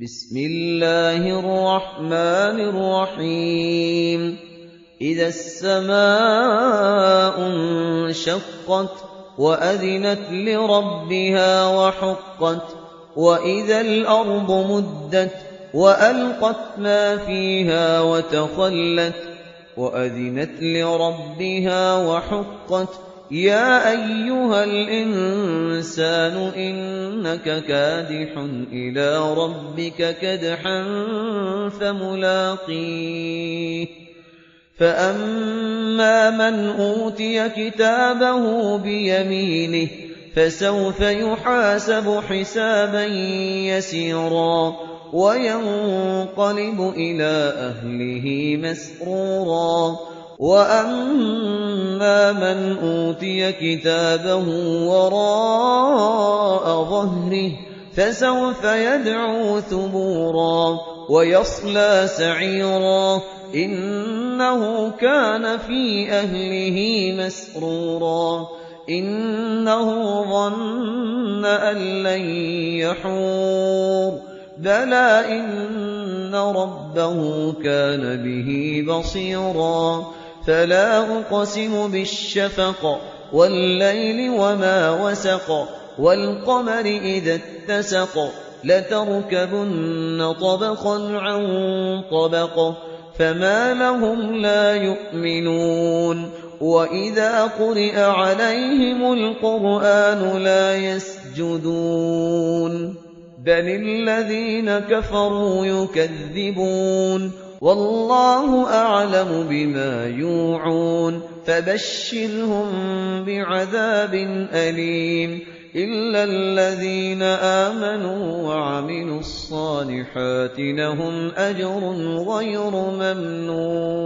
بسم الله الرحمن الرحيم إذا السماء انشقت وأذنت لربها وحقت وإذا الأرض مدت وألقت ما فيها وتخلت وأذنت لربها وحقت يا أيها الإنسان إنك كادح إلى ربك كدحا فملاقيه فأما من أوتي كتابه بيمينه فسوف يحاسب حسابا يسيرا وينقلب إلى أهله مسرورا وأما من أوتي كتابه وراء ظهره فسوف يدعو ثبورا ويصلى سعيرا إنه كان في أهله مسرورا إنه ظن أن لن يحور بلى إن ربه كان به بصيرا فلا أقسم بالشفق والليل وما وسق والقمر إذا اتسق لتركبن طبقا عن طبق فما لهم لا يؤمنون وإذا قرئ عليهم القرآن لا يسجدون بل الذين كفروا يكذبون والله أعلم بما يوعون فبشرهم بعذاب أليم إلا الذين آمنوا وعملوا الصالحات لهم أجر غير ممنون